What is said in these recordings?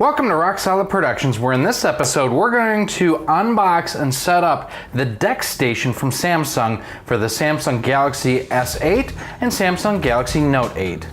Welcome to Rock Solid Productions, where in this episode we're going to unbox and set up the DeX Station from Samsung for the Samsung Galaxy S8 and Samsung Galaxy Note 8.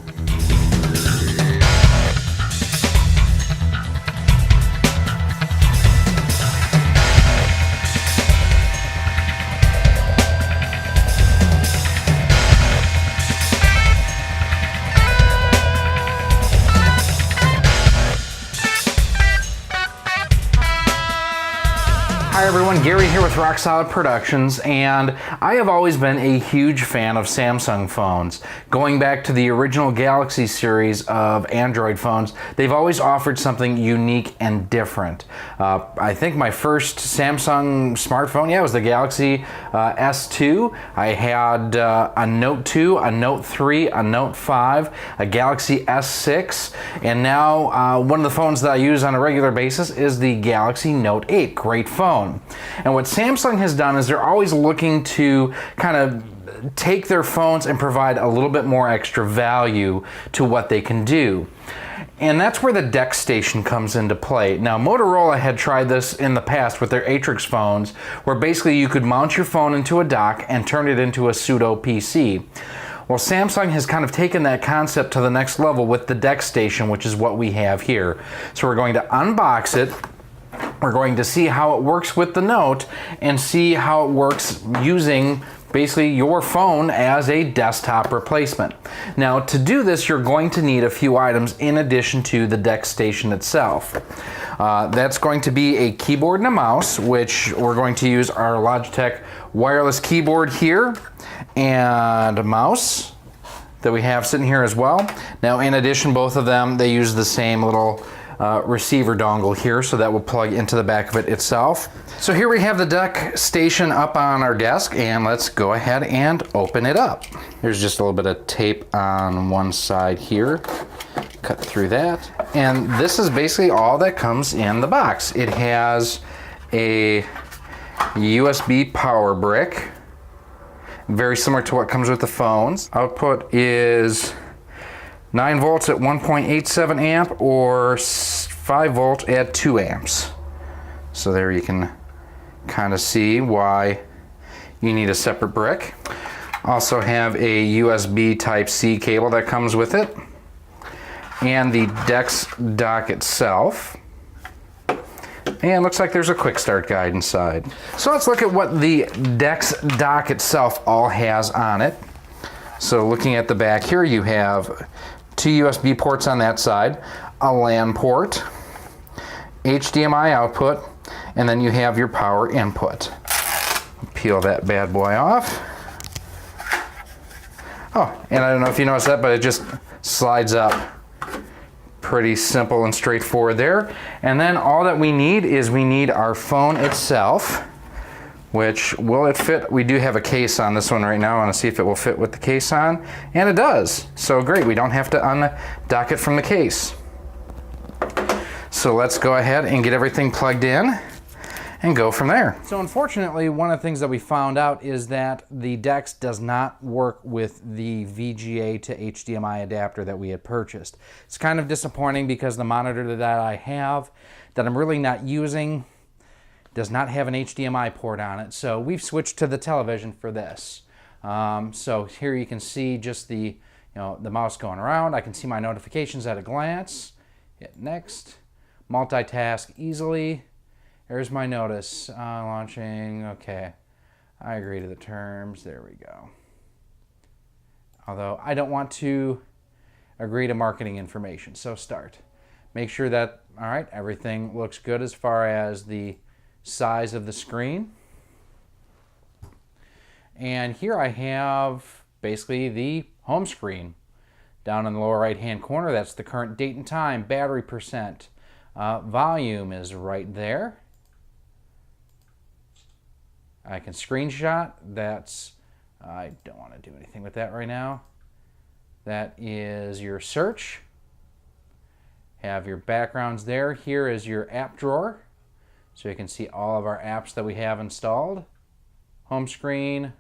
Hi everyone, Gary here with Rock Solid Productions, and I have always been a huge fan of Samsung phones. Going back to the original Galaxy series of Android phones, they've always offered something unique and different. I think my first Samsung smartphone, was the Galaxy S2. I had a Note 2, a Note 3, a Note 5, a Galaxy S6, and now one of the phones that I use on a regular basis is the Galaxy Note 8. Great phone. And what Samsung has done is they're always looking to kind of take their phones and provide a little bit more extra value to what they can do. And that's where the DeX Station comes into play. Now, Motorola had tried this in the past with their Atrix phones, where basically you could mount your phone into a dock and turn it into a pseudo PC. Well, Samsung has kind of taken that concept to the next level with the DeX Station, which is what we have here. So we're going to unbox it. We're going to see how it works with the Note and see how it works using basically your phone as a desktop replacement. Now, to do this, you're going to need a few items in addition to the DeX Station itself. That's going to be a keyboard and a mouse, which we're going to use our Logitech wireless keyboard here and a mouse that we have sitting here as well. Now, in addition, both of them, they use the same little receiver dongle here, so that will plug into the back of it itself. So here we have the DeX Station up on our desk, and let's go ahead and open it up. There's just a little bit of tape on one side here. Cut through that. And this is basically all that comes in the box. It has a USB power brick, very similar to what comes with the phones. Output is 9 volts at 1.87 amp or 5 volt at 2 amps. So there you can kind of see why you need a separate brick. Also have a USB Type-C cable that comes with it. And the DeX dock itself. And looks like there's a quick start guide inside. So let's look at what the DeX dock itself all has on it. So looking at the back here, you have 2 USB ports on that side, a LAN port, HDMI output, and then you have your power input. Peel that bad boy off. Oh, and I don't know if you noticed that, but it just slides up. Pretty simple and straightforward there. And then all that we need is we need our phone itself, which, will it fit? We do have a case on this one right now. I want to see if it will fit with the case on, and it does. So great, we don't have to undock it from the case. So let's go ahead and get everything plugged in and go from there. So unfortunately, one of the things that we found out is that the DeX does not work with the VGA to HDMI adapter that we had purchased. It's kind of disappointing because the monitor that I have, that I'm really not using, does not have an HDMI port on it, so we've switched to the television for this. So here you can see just the mouse going around. I can see my notifications at a glance. Hit next. Multitask easily. There's my notice. Launching. Okay. I agree to the terms. There we go. Although I don't want to agree to marketing information, so start. Make sure that, all right, everything looks good as far as the size of the screen. And here I have basically the home screen. Down in the lower right hand corner, that's the current date and time, battery percent. Volume is right there. I can screenshot. That's, I don't want to do anything with that right now. That is your search. Have your backgrounds there. Here is your app drawer. So you can see all of our apps that we have installed. Home screen,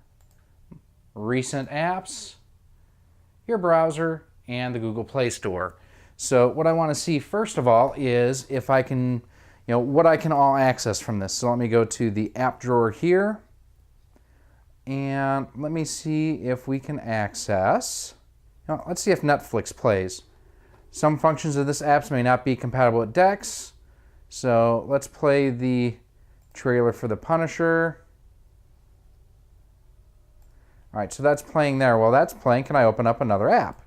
recent apps, your browser, and the Google Play Store. So what I want to see first of all is if I can, what I can all access from this. So let me go to the app drawer here, and let me see if we can access, let's see if Netflix plays. Some functions of this app may not be compatible with DeX, so let's play the trailer for The Punisher. All right, so that's playing there. While that's playing, can I open up another app?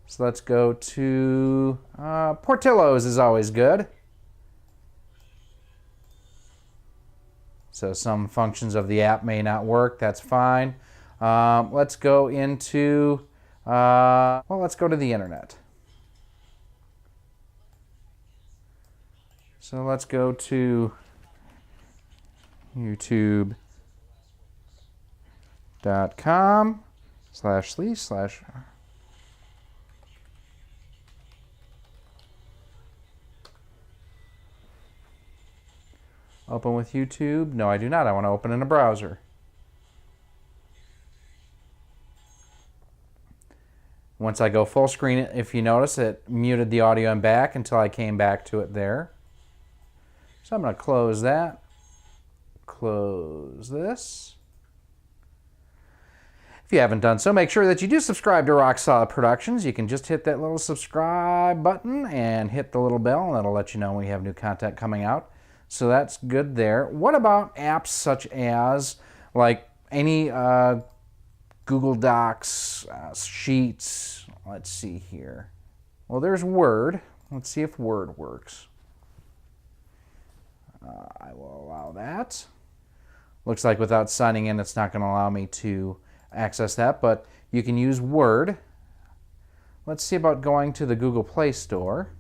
So let's go to Portillo's is always good. So some functions of the app may not work. That's fine. Let's go into, let's go to the internet. So let's go to youtube.com//. Open with YouTube. No, I do not. I want to open in a browser. Once I go full screen, if you notice, it muted the audio and back until I came back to it there. So I'm going to close that. Close this. If you haven't done so, make sure that you do subscribe to Rock Solid Productions. You can just hit that little subscribe button and hit the little bell, and that'll let you know when we have new content coming out. So that's good there. What about apps such as like any Google Docs, Sheets? Let's see here. Well, there's Word. Let's see if Word works. I will allow that. Looks like without signing in, it's not going to allow me to access that, but you can use Word. Let's see about going to the Google Play Store.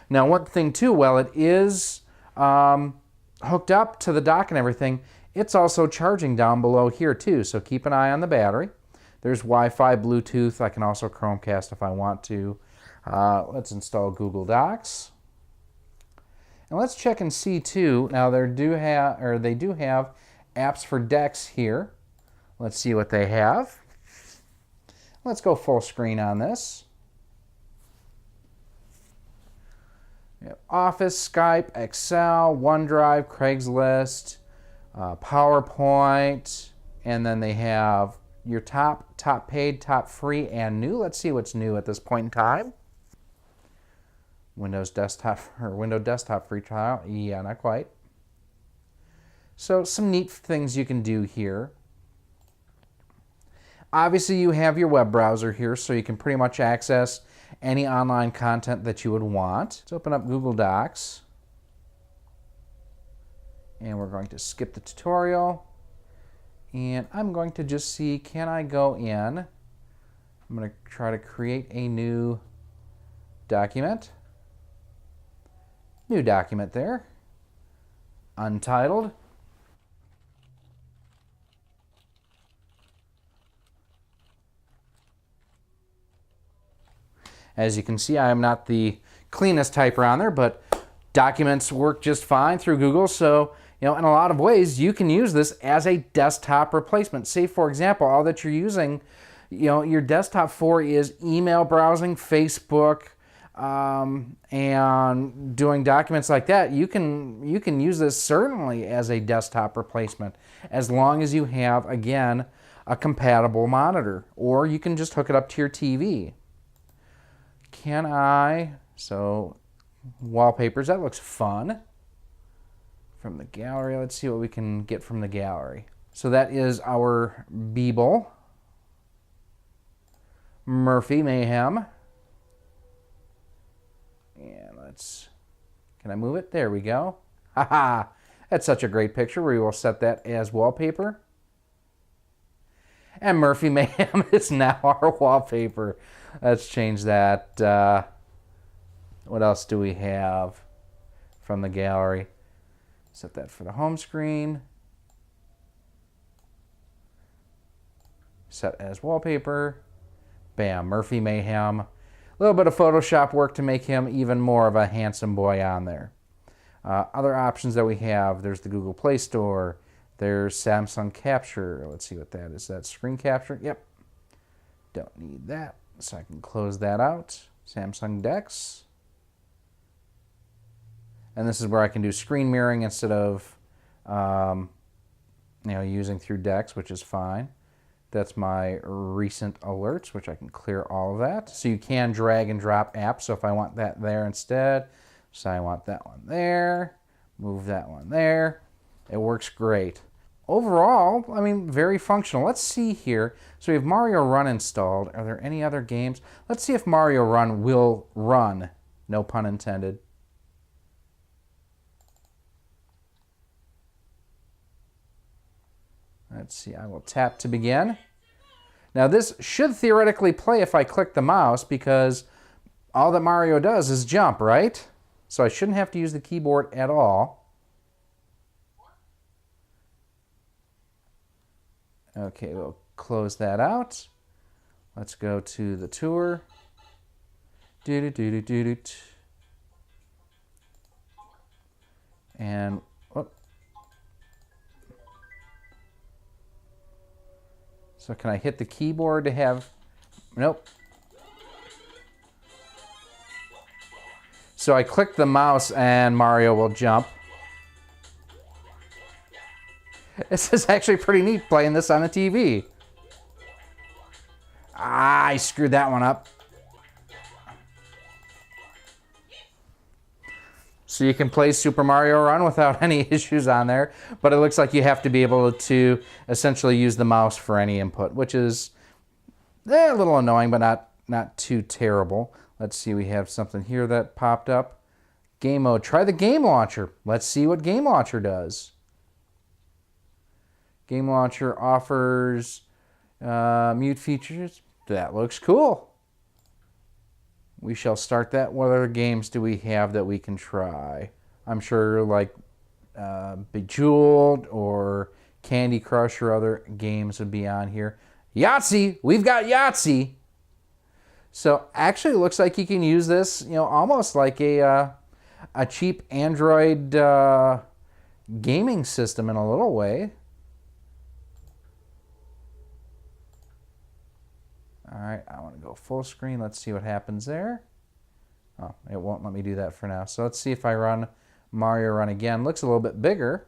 Now, one thing too, while it is hooked up to the dock and everything, it's also charging down below here too, so keep an eye on the battery. There's Wi-Fi, Bluetooth. I can also Chromecast if I want to. Let's install Google Docs. And let's check and see too. Now they do have apps for DeX here. Let's see what they have. Let's go full screen on this. Office, Skype, Excel, OneDrive, Craigslist, PowerPoint, and then they have your top paid, top free, and new. Let's see what's new at this point in time. Windows Desktop free trial. Yeah, not quite. So some neat things you can do here. Obviously, you have your web browser here, so you can pretty much access any online content that you would want. Let's open up Google Docs. And we're going to skip the tutorial. And I'm going to just see, can I go in? I'm going to try to create a new document. New document there. Untitled. As you can see, I am not the cleanest typer on there, but documents work just fine through Google. So, in a lot of ways, you can use this as a desktop replacement. Say, for example, all that you're using, your desktop for is email browsing, Facebook, and doing documents like that. You can use this certainly as a desktop replacement, as long as you have, again, a compatible monitor, or you can just hook it up to your TV. So wallpapers, that looks fun. From the gallery, let's see what we can get from the gallery. So that is our Beeble. Murphy Mayhem. And can I move it? There we go. Haha, that's such a great picture. We will set that as wallpaper. And Murphy Mayhem is now our wallpaper. Let's change that. What else do we have from the gallery? Set that for the home screen. Set as wallpaper. Bam, Murphy Mayhem. A little bit of Photoshop work to make him even more of a handsome boy on there. Other options that we have, there's the Google Play Store. There's Samsung Capture. Let's see what that is. That screen capture? Yep. Don't need that. So I can close that out. Samsung DeX. And this is where I can do screen mirroring instead of using through DeX, which is fine. That's my recent alerts, which I can clear all of that. So you can drag and drop apps. So if I want that there instead, so I want that one there, move that one there. It works great. Overall, I mean, very functional. Let's see here. So we have Mario Run installed. Are there any other games? Let's see if Mario Run will run. No pun intended. Let's see, I will tap to begin. Now this should theoretically play if I click the mouse because all that Mario does is jump, right? So I shouldn't have to use the keyboard at all. Okay, we'll close that out. Let's go to the tour. And so can I hit the keyboard to have, nope. So I click the mouse and Mario will jump. This is actually pretty neat playing this on a TV. Ah, I screwed that one up. So you can play Super Mario Run without any issues on there, but it looks like you have to be able to essentially use the mouse for any input, which is a little annoying, but not too terrible. Let's see, we have something here that popped up. Game mode, try the game launcher. Let's see what game launcher does. Game launcher offers mute features. That looks cool. We shall start that. What other games do we have that we can try? I'm sure like Bejeweled or Candy Crush or other games would be on here. Yahtzee! We've got Yahtzee! So actually it looks like you can use this, almost like a cheap Android gaming system in a little way. All right, I want to go full screen. Let's see what happens there. Oh, it won't let me do that for now. So let's see if I run Mario Run again. Looks a little bit bigger.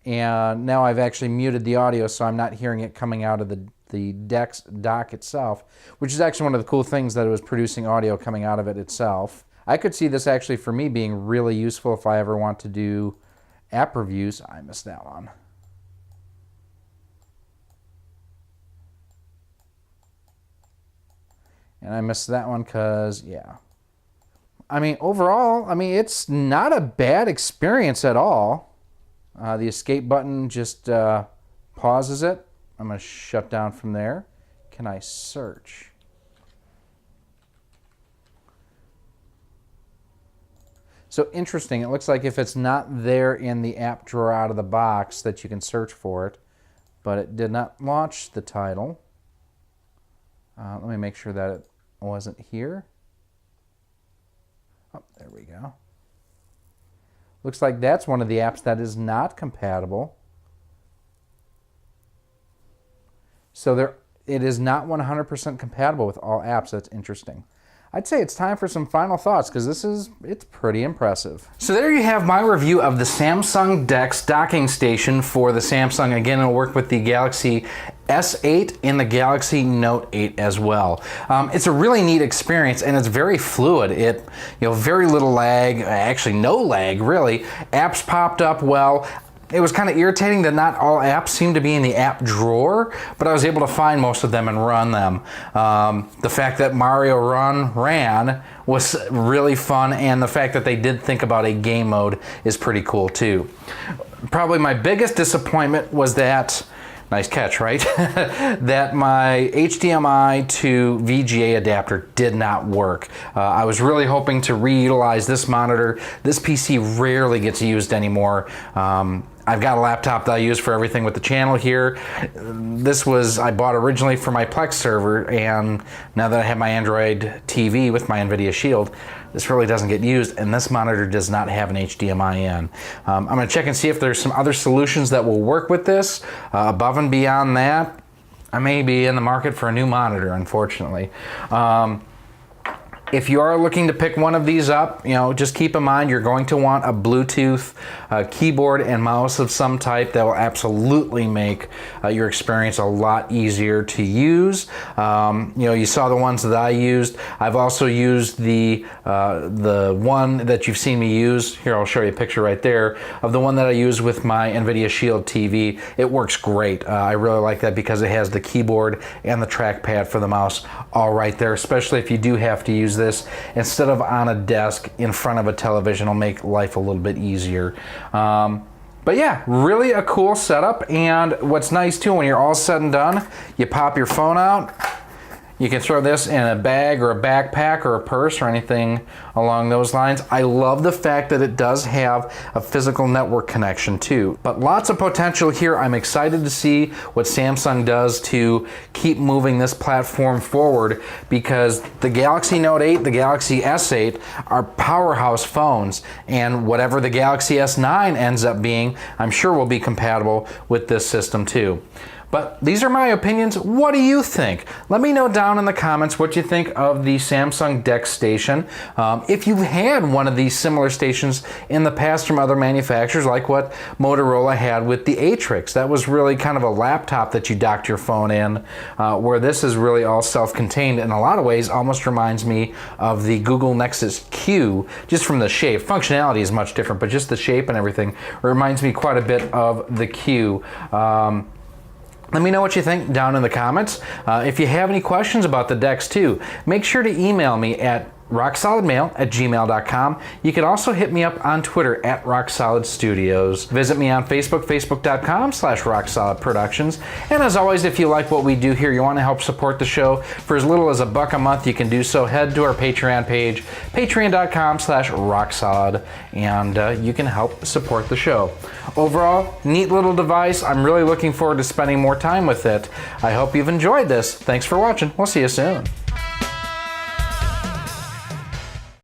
And now I've actually muted the audio, so I'm not hearing it coming out of the DeX dock itself, which is actually one of the cool things that it was producing audio coming out of it itself. I could see this actually for me being really useful if I ever want to do app reviews. I missed that one. And I missed that one because, yeah. I mean, overall, it's not a bad experience at all. The escape button just pauses it. I'm going to shut down from there. Can I search? So interesting. It looks like if it's not there in the app drawer out of the box that you can search for it, but it did not launch the title. Let me make sure that it wasn't here. Oh, there we go. Looks like that's one of the apps that is not compatible. So it is not 100% compatible with all apps. That's interesting. I'd say it's time for some final thoughts because it's pretty impressive. So there you have my review of the Samsung DeX docking station for the Samsung. Again, it'll work with the Galaxy S8 and the Galaxy Note 8 as well. It's a really neat experience and it's very fluid. Very little lag, actually no lag really. Apps popped up well. It was kind of irritating that not all apps seem to be in the app drawer, but I was able to find most of them and run them. The fact that Mario Run ran was really fun, and the fact that they did think about a game mode is pretty cool too. Probably my biggest disappointment was that, nice catch, right? that my HDMI-to-VGA adapter did not work. I was really hoping to reutilize this monitor. This PC rarely gets used anymore. I've got a laptop that I use for everything with the channel here. I bought originally for my Plex server, and now that I have my Android TV with my NVIDIA Shield, this really doesn't get used, and this monitor does not have an HDMI in. I'm going to check and see if there's some other solutions that will work with this. Above and beyond that, I may be in the market for a new monitor, unfortunately. If you are looking to pick one of these up, just keep in mind you're going to want a Bluetooth keyboard and mouse of some type. That will absolutely make your experience a lot easier to use. You saw the ones that I used. I've also used the one that you've seen me use. Here, I'll show you a picture right there of the one that I use with my NVIDIA Shield TV. It works great. I really like that because it has the keyboard and the trackpad for the mouse all right there, especially if you do have to use this instead of on a desk in front of a television. It'll make life a little bit easier. But yeah, really a cool setup. And what's nice too, when you're all said and done, you pop your phone out. You can throw this in a bag or a backpack or a purse or anything along those lines. I love the fact that it does have a physical network connection too. But lots of potential here. I'm excited to see what Samsung does to keep moving this platform forward, because the Galaxy Note 8, the Galaxy S8 are powerhouse phones, and whatever the Galaxy S9 ends up being, I'm sure will be compatible with this system too. But these are my opinions. What do you think? Let me know down in the comments what you think of the Samsung DeX Station. If you've had one of these similar stations in the past from other manufacturers, like what Motorola had with the Atrix. That was really kind of a laptop that you docked your phone in, where this is really all self-contained. In a lot of ways, almost reminds me of the Google Nexus Q, just from the shape. Functionality is much different, but just the shape and everything reminds me quite a bit of the Q. Let me know what you think down in the comments. If you have any questions about the DeX too, make sure to email me at rocksolidmail@gmail.com. You can also hit me up on Twitter at rocksolidstudios. Visit me on Facebook, facebook.com/rocksolidproductions. And as always, if you like what we do here, you want to help support the show for as little as $1 a month, you can do so. Head to our Patreon page, patreon.com/rocksolid, and you can help support the show. Overall, neat little device. I'm really looking forward to spending more time with it. I hope you've enjoyed this. Thanks for watching. We'll see you soon.